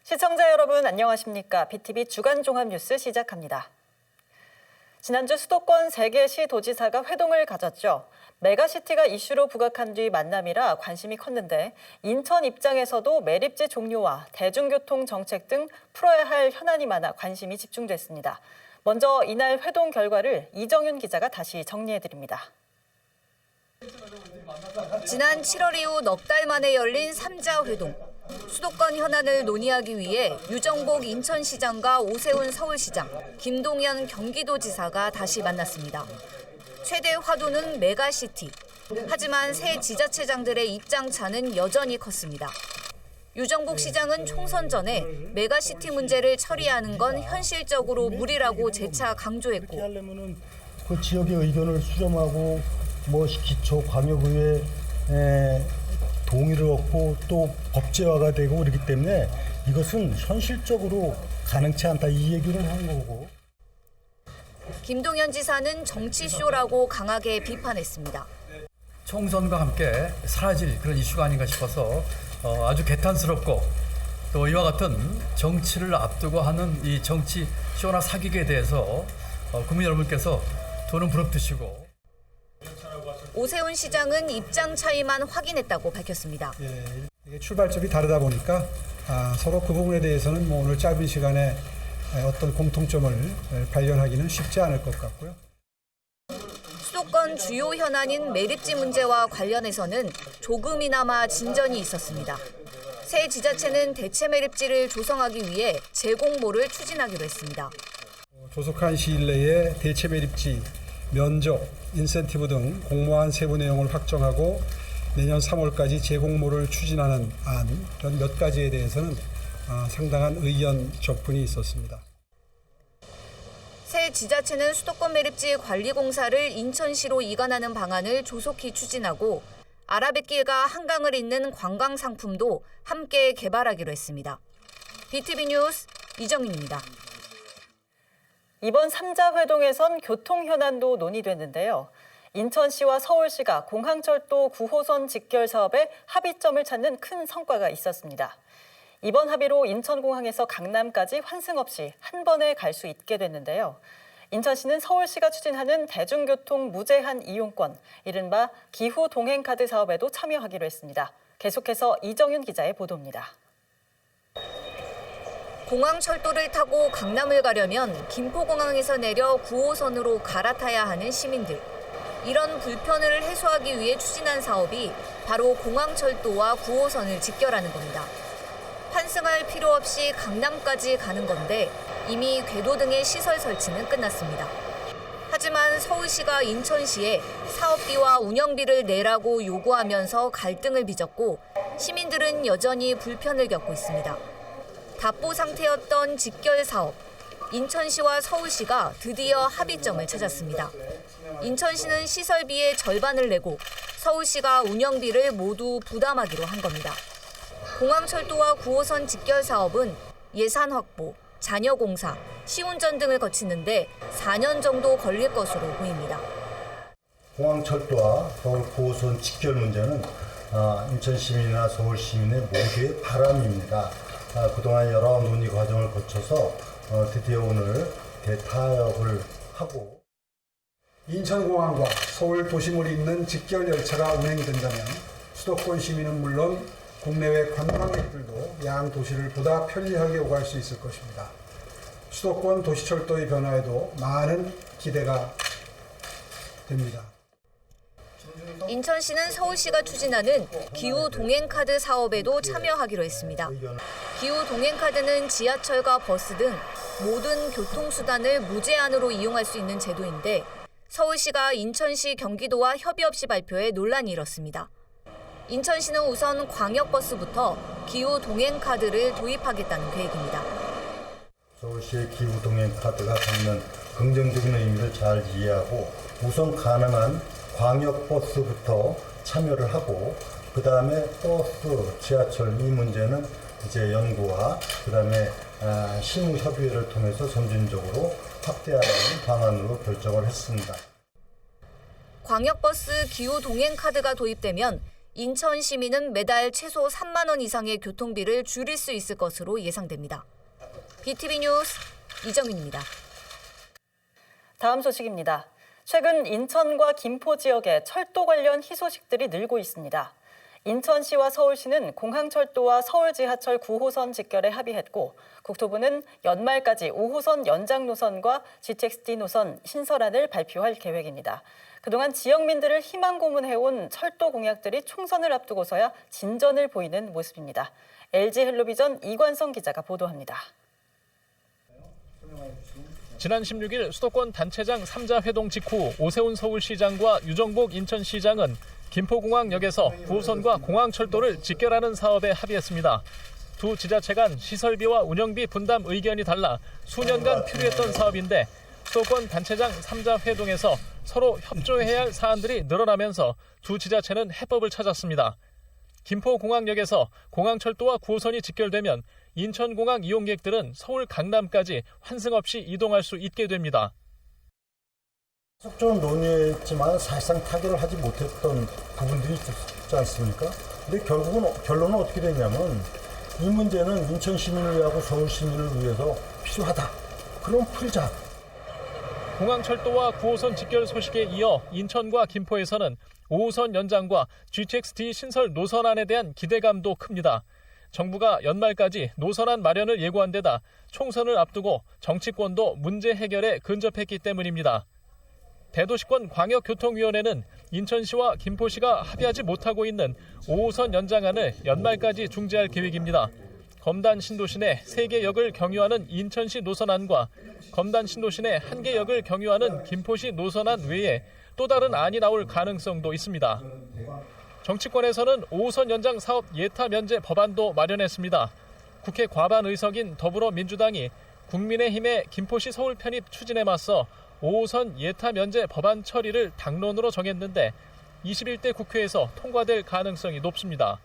시청자 여러분 안녕하십니까? BTV 주간 종합 뉴스 시작합니다. 지난주 수도권 3개 시도지사가 회동을 가졌죠. 메가시티가 이슈로 부각한 뒤 만남이라 관심이 컸는데 인천 입장에서도 매립지 종료와 대중교통 정책 등 풀어야 할 현안이 많아 관심이 집중됐습니다. 먼저 이날 회동 결과를 이정윤 기자가 다시 정리해드립니다. 지난 7월 이후 넉 달 만에 열린 3자 회동. 수도권 현안을 논의하기 위해 유정복 인천시장과 오세훈 서울시장, 김동연 경기도지사가 다시 만났습니다. 최대 화두는 메가시티. 하지만 새 지자체장들의 입장차는 여전히 컸습니다. 유정복 시장은 총선 전에 메가시티 문제를 처리하는 건 현실적으로 무리라고 재차 강조했고, 하려면은 그 지역의 의견을 수렴하고 기초 광역의회 동의를 얻고 또 법제화가 되고 그렇기 때문에 이것은 현실적으로 가능치 않다 이 얘기를 한 거고. 김동연 지사는 정치쇼라고 강하게 비판했습니다. 총선과 함께 사라질 그런 이슈가 아닌가 싶어서 아주 개탄스럽고 또 이와 같은 정치를 앞두고 하는 이 정치 쇼나 사기에 대해서 국민 여러분께서 돈은 부럽듯이고. 오세훈 시장은 입장 차이만 확인했다고 밝혔습니다. 이게 출발점이 다르다 보니까 서로 그 부분에 대해서는 오늘 짧은 시간에 어떤 공통점을 발견하기는 쉽지 않을 것 같고요. 수도권 주요 현안인 매립지 문제와 관련해서는 조금이나마 진전이 있었습니다. 새 지자체는 대체 매립지를 조성하기 위해 재공모를 추진하기로 했습니다. 조속한 시일 내에 대체 매립지, 면적, 인센티브 등 공모안 세부 내용을 확정하고 내년 3월까지 재공모를 추진하는 안, 이런 몇 가지에 대해서는 상당한 의견 접근이 있었습니다. 새 지자체는 수도권 매립지 관리 공사를 인천시로 이관하는 방안을 조속히 추진하고 아라뱃길과 한강을 잇는 관광 상품도 함께 개발하기로 했습니다. BTV 뉴스 이정윤입니다. 이번 3자 회동에선 교통 현안도 논의됐는데요. 인천시와 서울시가 공항철도 9호선 직결 사업에 합의점을 찾는 큰 성과가 있었습니다. 이번 합의로 인천공항에서 강남까지 환승 없이 한 번에 갈 수 있게 됐는데요. 인천시는 서울시가 추진하는 대중교통 무제한 이용권, 이른바 기후 동행카드 사업에도 참여하기로 했습니다. 계속해서 이정윤 기자의 보도입니다. 공항철도를 타고 강남을 가려면 김포공항에서 내려 9호선으로 갈아타야 하는 시민들. 이런 불편을 해소하기 위해 추진한 사업이 바로 공항철도와 9호선을 직결하는 겁니다. 환승할 필요 없이 강남까지 가는 건데 이미 궤도 등의 시설 설치는 끝났습니다. 하지만 서울시가 인천시에 사업비와 운영비를 내라고 요구하면서 갈등을 빚었고 시민들은 여전히 불편을 겪고 있습니다. 답보 상태였던 직결 사업, 인천시와 서울시가 드디어 합의점을 찾았습니다. 인천시는 시설비의 절반을 내고 서울시가 운영비를 모두 부담하기로 한 겁니다. 공항철도와 9호선 직결 사업은 예산 확보, 잔여 공사, 시운전 등을 거치는데 4년 정도 걸릴 것으로 보입니다. 공항철도와 서울 9호선 직결 문제는 인천 시민이나 서울 시민의 모두의 바람입니다. 그동안 여러 논의 과정을 거쳐서 드디어 오늘 대타협을 하고 인천공항과 서울 도심을 잇는 직결 열차가 운행된다면 수도권 시민은 물론 국내외 관광객들도 양 도시를 보다 편리하게 오갈 수 있을 것입니다. 수도권 도시철도의 변화에도 많은 기대가 됩니다. 인천시는 서울시가 추진하는 기후 동행카드 사업에도 참여하기로 했습니다. 기후 동행카드는 지하철과 버스 등 모든 교통수단을 무제한으로 이용할 수 있는 제도인데 서울시가 인천시, 경기도와 협의 없이 발표해 논란이 일었습니다. 인천시는 우선 광역버스부터 기후 동행카드를 도입하겠다는 계획입니다. 서울시의 기후 동행카드가 갖는 긍정적인 의미를 잘 이해하고 우선 가능한 광역버스부터 참여를 하고 그다음에 버스, 지하철 이 문제는 이제 연구와 그다음에 실무협의회를 통해서 점진적으로 확대하는 방안으로 결정을 했습니다. 광역버스 기후 동행카드가 도입되면 인천 시민은 매달 최소 3만 원 이상의 교통비를 줄일 수 있을 것으로 예상됩니다. BTV 뉴스 이정윤입니다. 다음 소식입니다. 최근 인천과 김포 지역에 철도 관련 희소식들이 늘고 있습니다. 인천시와 서울시는 공항철도와 서울지하철 9호선 직결에 합의했고 국토부는 연말까지 5호선 연장 노선과 GTX-D 노선 신설안을 발표할 계획입니다. 그동안 지역민들을 희망 고문해온 철도 공약들이 총선을 앞두고서야 진전을 보이는 모습입니다. LG헬로비전 이관성 기자가 보도합니다. 지난 16일 수도권 단체장 3자 회동 직후 오세훈 서울시장과 유정복 인천시장은 김포공항역에서 9호선과 공항철도를 직결하는 사업에 합의했습니다. 두 지자체 간 시설비와 운영비 분담 의견이 달라 수년간 필요했던 사업인데 수도권 단체장 3자 회동에서 서로 협조해야 할 사안들이 늘어나면서 두 지자체는 해법을 찾았습니다. 김포공항역에서 공항철도와 9호선이 직결되면 인천공항 이용객들은 서울 강남까지 환승 없이 이동할 수 있게 됩니다. 속적으로 논의했지만 사실상 타결을 하지 못했던 부분들이 있지 않습니까? 근데 결론은 어떻게 됐냐면 이 문제는 인천 시민을 위하고 서울 시민을 위해서 필요하다. 그럼 풀자. 공항철도와 9호선 직결 소식에 이어 인천과 김포에서는 5호선 연장과 GTX-D 신설 노선안에 대한 기대감도 큽니다. 정부가 연말까지 노선안 마련을 예고한 데다 총선을 앞두고 정치권도 문제 해결에 근접했기 때문입니다. 대도시권 광역교통위원회는 인천시와 김포시가 합의하지 못하고 있는 5호선 연장안을 연말까지 중지할 계획입니다. 검단 신도시 내 3개 역을 경유하는 인천시 노선안과 검단 신도시 내 1개 역을 경유하는 김포시 노선안 외에 또 다른 안이 나올 가능성도 있습니다. 정치권에서는 5호선 연장 사업 예타 면제 법안도 마련했습니다. 국회 과반 의석인 더불어민주당이 국민의힘의 김포시 서울 편입 추진에 맞서 5호선 예타 면제 법안 처리를 당론으로 정했는데 21대 국회에서 통과될 가능성이 높습니다.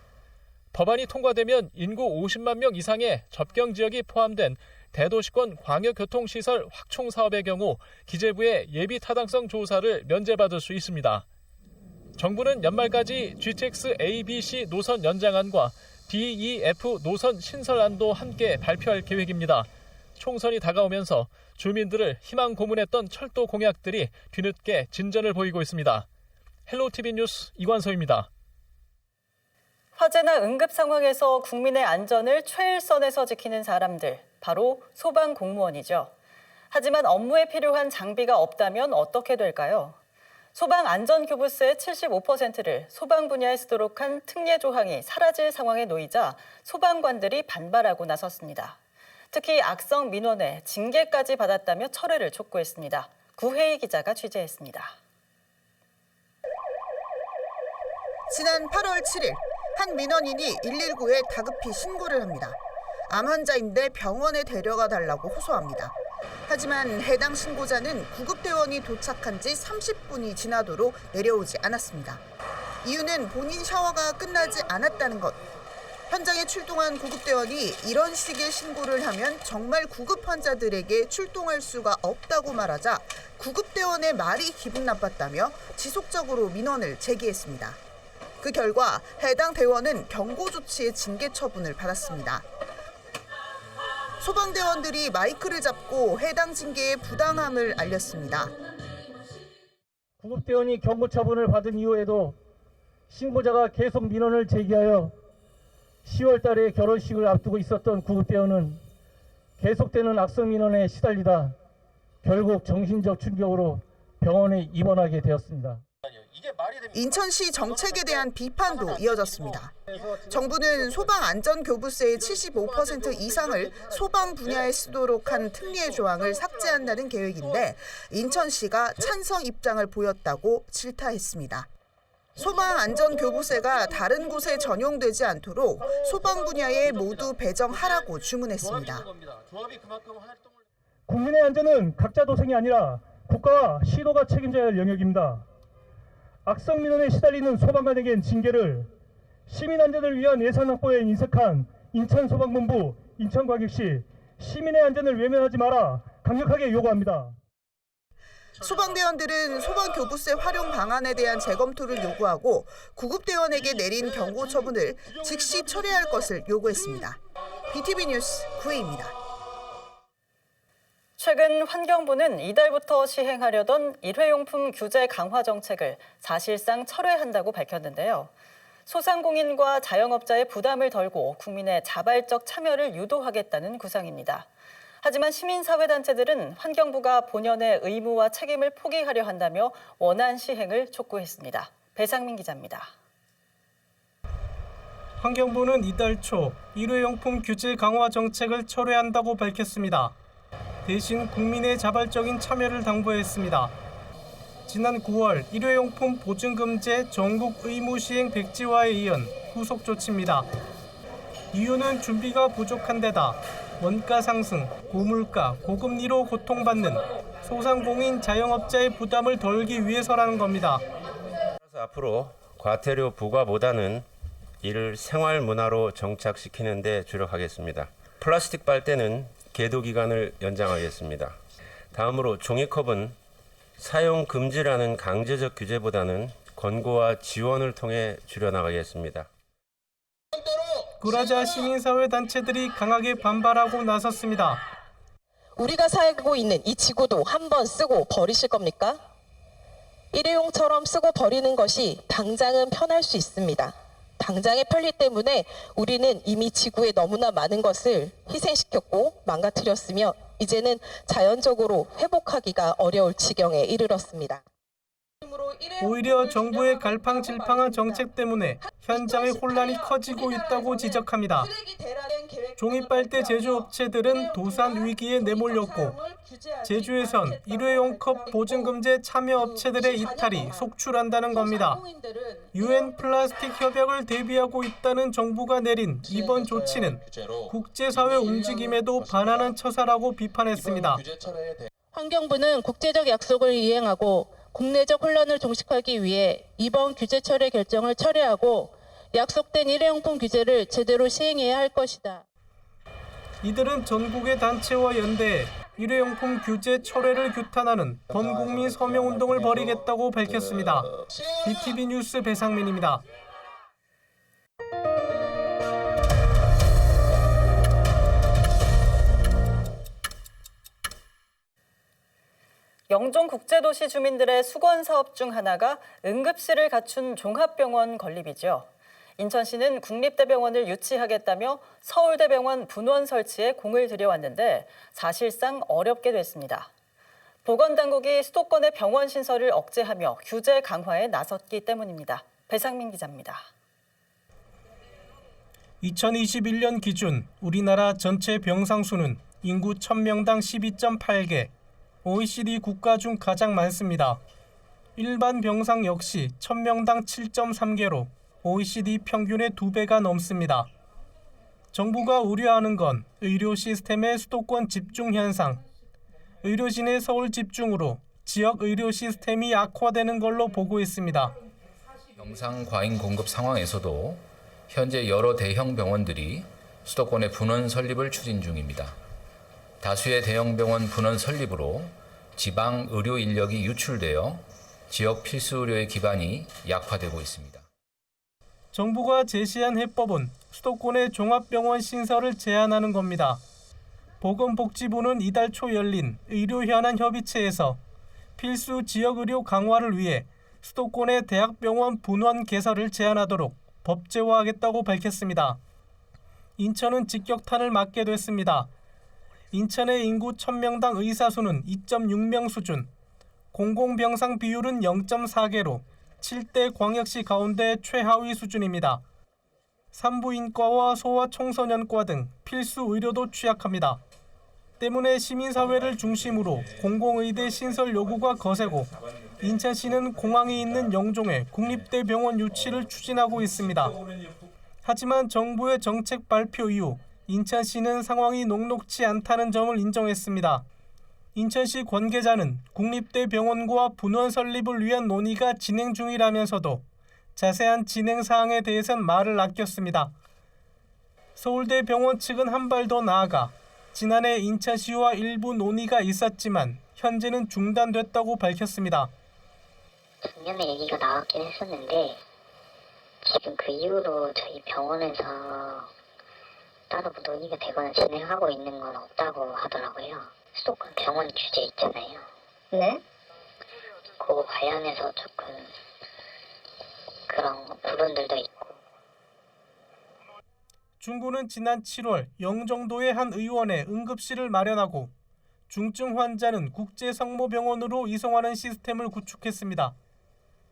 법안이 통과되면 인구 50만 명 이상의 접경 지역이 포함된 대도시권 광역교통시설 확충 사업의 경우 기재부의 예비 타당성 조사를 면제받을 수 있습니다. 정부는 연말까지 GTX A, B, C 노선 연장안과 D, E, F 노선 신설안도 함께 발표할 계획입니다. 총선이 다가오면서 주민들을 희망 고문했던 철도 공약들이 뒤늦게 진전을 보이고 있습니다. 헬로티비 뉴스 이관서입니다. 화재나 응급 상황에서 국민의 안전을 최일선에서 지키는 사람들, 바로 소방 공무원이죠. 하지만 업무에 필요한 장비가 없다면 어떻게 될까요? 소방안전교부세의 75%를 소방 분야에 쓰도록 한 특례 조항이 사라질 상황에 놓이자 소방관들이 반발하고 나섰습니다. 특히 악성 민원에 징계까지 받았다며 철회를 촉구했습니다. 구혜희 기자가 취재했습니다. 지난 8월 7일 한 민원인이 119에 다급히 신고를 합니다. 암 환자인데 병원에 데려가 달라고 호소합니다. 하지만 해당 신고자는 구급대원이 도착한 지 30분이 지나도록 내려오지 않았습니다. 이유는 본인 샤워가 끝나지 않았다는 것. 현장에 출동한 구급대원이 이런 식의 신고를 하면 정말 구급 환자들에게 출동할 수가 없다고 말하자 구급대원의 말이 기분 나빴다며 지속적으로 민원을 제기했습니다. 그 결과 해당 대원은 경고 조치의 징계 처분을 받았습니다. 소방대원들이 마이크를 잡고 해당 징계의 부당함을 알렸습니다. 구급대원이 경고 처분을 받은 이후에도 신고자가 계속 민원을 제기하여 10월 달에 결혼식을 앞두고 있었던 구급대원은 계속되는 악성 민원에 시달리다 결국 정신적 충격으로 병원에 입원하게 되었습니다. 인천시 정책에 대한 비판도 이어졌습니다. 정부는 소방안전교부세의 75% 이상을 소방 분야에 쓰도록 한 특례 조항을 삭제한다는 계획인데 인천시가 찬성 입장을 보였다고 질타했습니다. 소방안전교부세가 다른 곳에 전용되지 않도록 소방 분야에 모두 배정하라고 주문했습니다. 국민의 안전은 각자 도생이 아니라 국가와 시도가 책임져야 할 영역입니다. 악성 민원에 시달리는 소방관에겐 징계를, 시민 안전을 위한 예산 확보에 인색한 인천소방본부, 인천광역시 시민의 안전을 외면하지 마라 강력하게 요구합니다. 소방대원들은 소방교부세 활용 방안에 대한 재검토를 요구하고 구급대원에게 내린 경고 처분을 즉시 철회할 것을 요구했습니다. BTV 뉴스 구혜입니다. 최근 환경부는 이달부터 시행하려던 일회용품 규제 강화 정책을 사실상 철회한다고 밝혔는데요. 소상공인과 자영업자의 부담을 덜고 국민의 자발적 참여를 유도하겠다는 구상입니다. 하지만 시민사회단체들은 환경부가 본연의 의무와 책임을 포기하려 한다며 원안 시행을 촉구했습니다. 배상민 기자입니다. 환경부는 이달 초 일회용품 규제 강화 정책을 철회한다고 밝혔습니다. 대신 국민의 자발적인 참여를 당부했습니다. 지난 9월 일회용품 보증금제 전국 의무 시행 백지화에 이은 후속 조치입니다. 이유는 준비가 부족한 데다 원가 상승, 고물가, 고금리로 고통받는 소상공인 자영업자의 부담을 덜기 위해서라는 겁니다. 그래서 앞으로 과태료 부과보다는 이를 생활 문화로 정착시키는 데 주력하겠습니다. 플라스틱 빨대는 계도 기간을 연장하겠습니다. 다음으로 종이컵은 사용 금지라는 강제적 규제보다는 권고와 지원을 통해 줄여나가겠습니다. 그러자 시민사회단체들이 강하게 반발하고 나섰습니다. 우리가 살고 있는 이 지구도 한번 쓰고 버리실 겁니까? 일회용처럼 쓰고 버리는 것이 당장은 편할 수 있습니다. 당장의 편리 때문에 우리는 이미 지구에 너무나 많은 것을 희생시켰고 망가뜨렸으며 이제는 자연적으로 회복하기가 어려울 지경에 이르렀습니다. 오히려 정부의 갈팡질팡한 정책 때문에 현장의 혼란이 커지고 있다고 지적합니다. 종이빨대 제조업체들은 도산 위기에 내몰렸고 제주에선 일회용 컵 보증금제 참여업체들의 이탈이 속출한다는 겁니다. UN 플라스틱 협약을 대비하고 있다는 정부가 내린 이번 조치는 국제사회 움직임에도 반하는 처사라고 비판했습니다. 환경부는 국제적 약속을 이행하고 국내적 혼란을 종식하기 위해 이번 규제 철회 결정을 철회하고 약속된 일회용품 규제를 제대로 시행해야 할 것이다. 이들은 전국의 단체와 연대해 일회용품 규제 철회를 규탄하는 범국민 서명운동을 벌이겠다고 밝혔습니다. BTV 뉴스 배상민입니다. 영종국제도시 주민들의 수건 사업 중 하나가 응급실을 갖춘 종합병원 건립이죠. 인천시는 국립대병원을 유치하겠다며 서울대병원 분원 설치에 공을 들여왔는데 사실상 어렵게 됐습니다. 보건당국이 수도권의 병원 신설을 억제하며 규제 강화에 나섰기 때문입니다. 배상민 기자입니다. 2021년 기준 우리나라 전체 병상 수는 인구 1000명당 12.8개, OECD 국가 중 가장 많습니다. 일반 병상 역시 1000명당 7.3개로 OECD 평균의 2배가 넘습니다. 정부가 우려하는 건 의료 시스템의 수도권 집중 현상, 의료진의 서울 집중으로 지역 의료 시스템이 악화되는 걸로 보고 있습니다. 병상 과잉 공급 상황에서도 현재 여러 대형 병원들이 수도권의 분원 설립을 추진 중입니다. 다수의 대형 병원 분원 설립으로 지방 의료 인력이 유출되어 지역 필수 의료의 기반이 약화되고 있습니다. 정부가 제시한 해법은 수도권의 종합병원 신설을 제한하는 겁니다. 보건복지부는 이달 초 열린 의료현안 협의체에서 필수 지역의료 강화를 위해 수도권의 대학병원 분원 개설을 제한하도록 법제화하겠다고 밝혔습니다. 인천은 직격탄을 맞게 됐습니다. 인천의 인구 1000명당 의사 수는 2.6명 수준, 공공병상 비율은 0.4개로 7대 광역시 가운데 최하위 수준입니다. 산부인과와 소아청소년과 등 필수 의료도 취약합니다. 때문에 시민사회를 중심으로 공공의대 신설 요구가 거세고 인천시는 공항이 있는 영종에 국립대병원 유치를 추진하고 있습니다. 하지만 정부의 정책 발표 이후 인천시는 상황이 녹록치 않다는 점을 인정했습니다. 인천시 관계자는 국립대병원과 분원 설립을 위한 논의가 진행 중이라면서도 자세한 진행 사항에 대해선 말을 아꼈습니다. 서울대병원 측은 한 발 더 나아가 지난해 인천시와 일부 논의가 있었지만 현재는 중단됐다고 밝혔습니다. 작년에 얘기가 나왔긴 했었는데 지금 그 이후로 저희 병원에서 따로 논의가 되거나 진행하고 있는 건 없다고 하더라고요. 수도권 병원 규제 있잖아요. 네? 그거 관련해서 조금 그런 부분들도 있고. 중구는 지난 7월 영종도의 한 의원의 응급실을 마련하고 중증 환자는 국제성모병원으로 이송하는 시스템을 구축했습니다.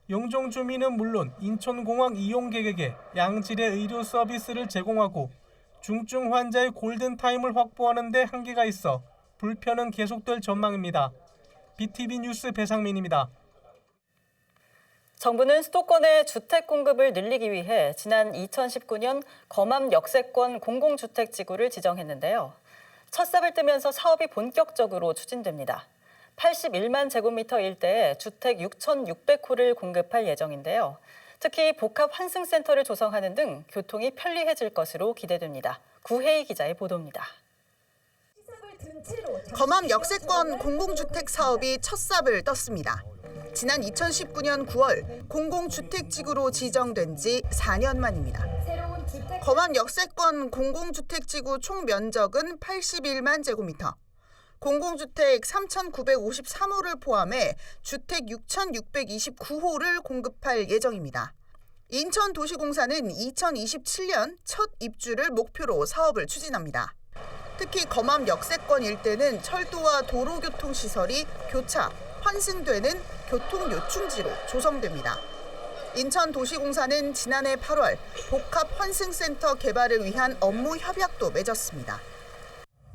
영종 주민은 물론 인천공항 이용객에게 양질의 의료 서비스를 제공하고 중증 환자의 골든타임을 확보하는 데 한계가 있어 불편은 계속될 전망입니다. BTV 뉴스 배상민입니다. 정부는 수도권의 주택 공급을 늘리기 위해 지난 2019년 검암 역세권 공공주택지구를 지정했는데요. 첫 삽을 뜨면서 사업이 본격적으로 추진됩니다. 81만 제곱미터 일대에 주택 6,600호를 공급할 예정인데요. 특히 복합 환승센터를 조성하는 등 교통이 편리해질 것으로 기대됩니다. 구혜희 기자의 보도입니다. 검암 역세권 공공주택 사업이 첫 삽을 떴습니다. 지난 2019년 9월 공공주택지구로 지정된 지 4년 만입니다. 검암 역세권 공공주택지구 총 면적은 81만 제곱미터. 공공주택 3,953호를 포함해 주택 6,629호를 공급할 예정입니다. 인천도시공사는 2027년 첫 입주를 목표로 사업을 추진합니다. 특히 검암 역세권 일대는 철도와 도로교통시설이 교차, 환승되는 교통요충지로 조성됩니다. 인천도시공사는 지난해 8월 복합환승센터 개발을 위한 업무 협약도 맺었습니다.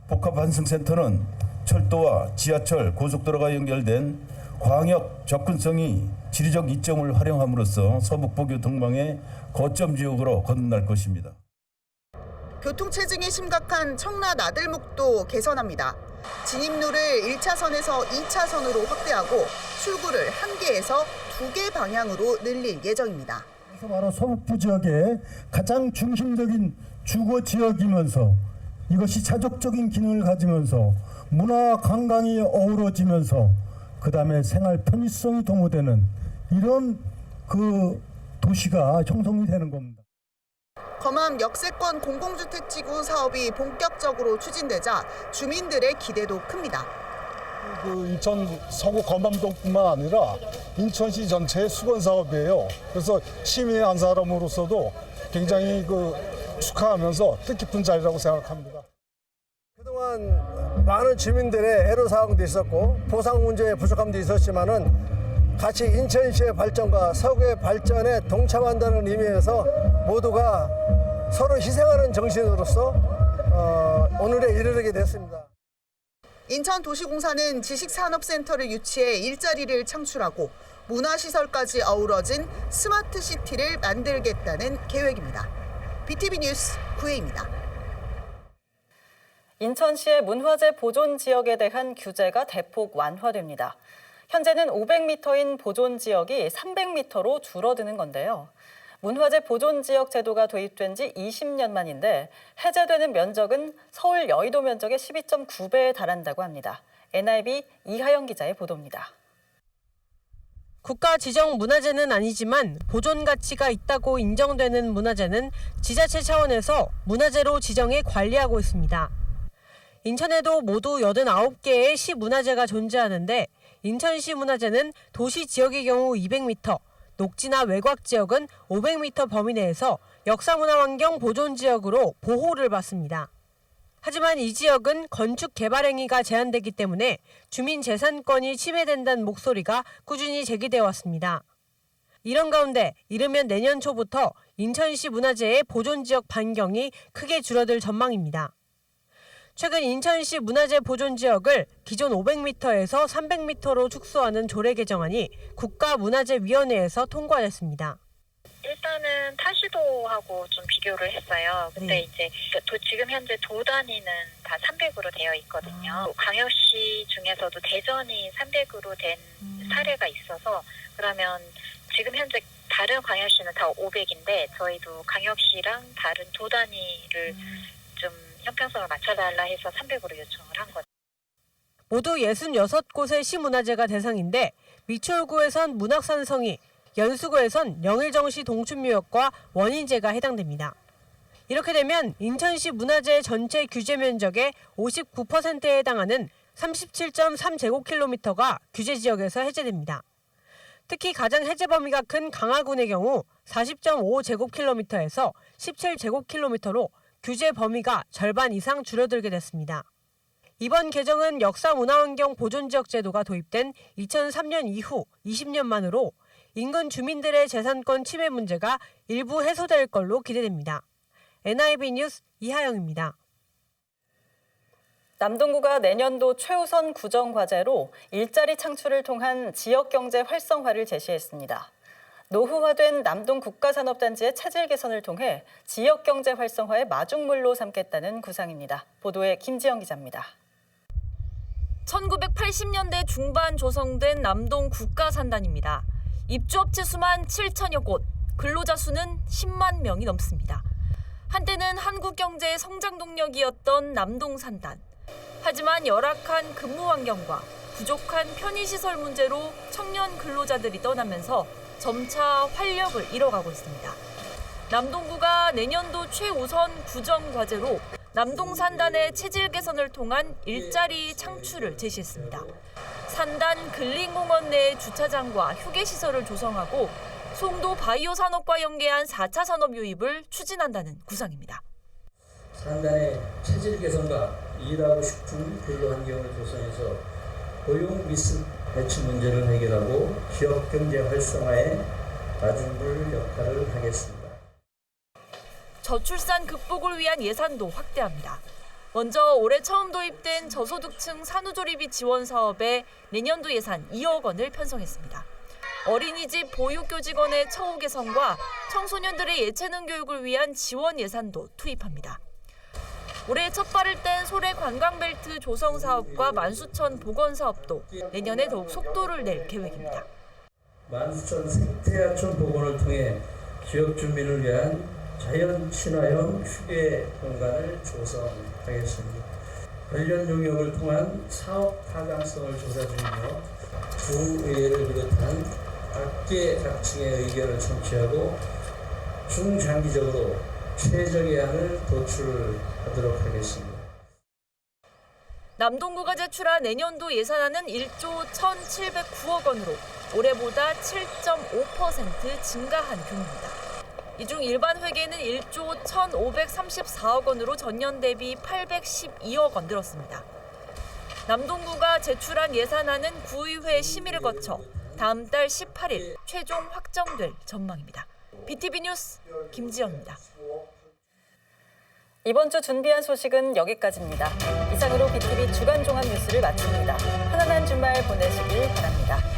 복합환승센터는 철도와 지하철, 고속도로가 연결된 광역 접근성이 지리적 이점을 활용함으로써 서북부 교통망의 거점 지역으로 거듭날 것입니다. 교통체증이 심각한 청라 나들목도 개선합니다. 진입로를 1차선에서 2차선으로 확대하고 출구를 1개에서 2개 방향으로 늘릴 예정입니다. 바로 서북부 지역의 가장 중심적인 주거 지역이면서 이것이 자족적인 기능을 가지면서 문화와 관광이 어우러지면서 그다음에 생활 편의성이 도모되는 이런 도시가 형성이 되는 겁니다. 검암 역세권 공공주택지구 사업이 본격적으로 추진되자 주민들의 기대도 큽니다. 인천 서구 검암동뿐만 아니라 인천시 전체의 수건 사업이에요. 그래서 시민의 한 사람으로서도 굉장히 축하하면서 뜻깊은 자리라고 생각합니다. 그동안 많은 주민들의 애로사항도 있었고 보상 문제에 부족함도 있었지만은 같이 인천시의 발전과 서구의 발전에 동참한다는 의미에서 모두가 서로 희생하는 정신으로서 오늘에 이르게 됐습니다. 인천도시공사는 지식산업센터를 유치해 일자리를 창출하고 문화시설까지 어우러진 스마트시티를 만들겠다는 계획입니다. BTV 뉴스 구혜입니다. 인천시의 문화재 보존 지역에 대한 규제가 대폭 완화됩니다. 현재는 500m인 보존 지역이 300m로 줄어드는 건데요. 문화재 보존 지역 제도가 도입된 지 20년 만인데 해제되는 면적은 서울 여의도 면적의 12.9배에 달한다고 합니다. NIB 이하영 기자의 보도입니다. 국가 지정 문화재는 아니지만 보존 가치가 있다고 인정되는 문화재는 지자체 차원에서 문화재로 지정해 관리하고 있습니다. 인천에도 모두 89개의 시문화재가 존재하는데 인천시 문화재는 도시 지역의 경우 200m, 녹지나 외곽 지역은 500m 범위 내에서 역사문화환경 보존 지역으로 보호를 받습니다. 하지만 이 지역은 건축 개발 행위가 제한되기 때문에 주민 재산권이 침해된다는 목소리가 꾸준히 제기되어 왔습니다. 이런 가운데 이르면 내년 초부터 인천시 문화재의 보존 지역 반경이 크게 줄어들 전망입니다. 최근 인천시 문화재 보존 지역을 기존 500m에서 300m로 축소하는 조례 개정안이 국가문화재위원회에서 통과됐습니다. 일단은 타시도하고 좀 비교를 했어요. 근데 이제 지금 현재 도 단위는 다 300으로 되어 있거든요. 광역시 중에서도 대전이 300으로 된 사례가 있어서 그러면 지금 현재 다른 광역시는 다 500인데 저희도 광역시랑 다른 도 단위를 좀 형평성을 맞춰달라 해서 300으로 요청을 한 거죠. 모두 66곳의 시문화재가 대상인데 미추홀구에선 문학산성이, 연수구에선 영일정시 동춘묘역과 원인재가 해당됩니다. 이렇게 되면 인천시 문화재 전체 규제 면적의 59%에 해당하는 37.3제곱킬로미터가 규제 지역에서 해제됩니다. 특히 가장 해제 범위가 큰 강화군의 경우 40.5제곱킬로미터에서 17제곱킬로미터로 규제 범위가 절반 이상 줄어들게 됐습니다. 이번 개정은 역사문화환경 보존지역 제도가 도입된 2003년 이후 20년 만으로 인근 주민들의 재산권 침해 문제가 일부 해소될 걸로 기대됩니다. NIB 뉴스 이하영입니다. 남동구가 내년도 최우선 구정과제로 일자리 창출을 통한 지역경제 활성화를 제시했습니다. 노후화된 남동 국가산업단지의 체질 개선을 통해 지역경제 활성화의 마중물로 삼겠다는 구상입니다. 보도에 김지영 기자입니다. 1980년대 중반 조성된 남동 국가산단입니다. 입주업체 수만 7천여 곳, 근로자 수는 10만 명이 넘습니다. 한때는 한국 경제의 성장 동력이었던 남동산단. 하지만 열악한 근무 환경과 부족한 편의시설 문제로 청년 근로자들이 떠나면서 점차 활력을 잃어가고 있습니다. 남동구가 내년도 최우선 구정과제로 남동산단의 체질 개선을 통한 일자리 창출을 제시했습니다. 산단 근린공원 내 주차장과 휴게시설을 조성하고 송도 바이오 산업과 연계한 4차 산업 유입을 추진한다는 구상입니다. 산단의 체질 개선과 일하고 싶은 근로 환경을 조성해서 고용 미스매치 문제를 해결하고 지역 경제 활성화에 마중물 역할을 하겠습니다. 저출산 극복을 위한 예산도 확대합니다. 먼저 올해 처음 도입된 저소득층 산후조리비 지원 사업에 내년도 예산 2억 원을 편성했습니다. 어린이집 보육교직원의 처우 개선과 청소년들의 예체능 교육을 위한 지원 예산도 투입합니다. 올해 첫 발을 뗀 소래 관광벨트 조성 사업과 만수천 보건 사업도 내년에 더욱 속도를 낼 계획입니다. 만수천 생태하천 복원을 통해 지역 주민을 위한 자연 친화형 휴게 공간을 조성하겠습니다. 관련 용역을 통한 사업 타당성을 조사 중이며 구의회를 비롯한 각계각층의 의견을 청취하고 중장기적으로 최적의 안을 도출하도록 하겠습니다. 남동구가 제출한 내년도 예산안은 1조 1,709억 원으로 올해보다 7.5% 증가한 규모입니다. 이 중 일반 회계는 1조 1,534억 원으로 전년 대비 812억 원 늘었습니다. 남동구가 제출한 예산안은 구의회 심의를 거쳐 다음 달 18일 최종 확정될 전망입니다. BTV 뉴스 김지영입니다. 이번 주 준비한 소식은 여기까지입니다. 이상으로 BTV 주간 종합 뉴스를 마칩니다. 편안한 주말 보내시길 바랍니다.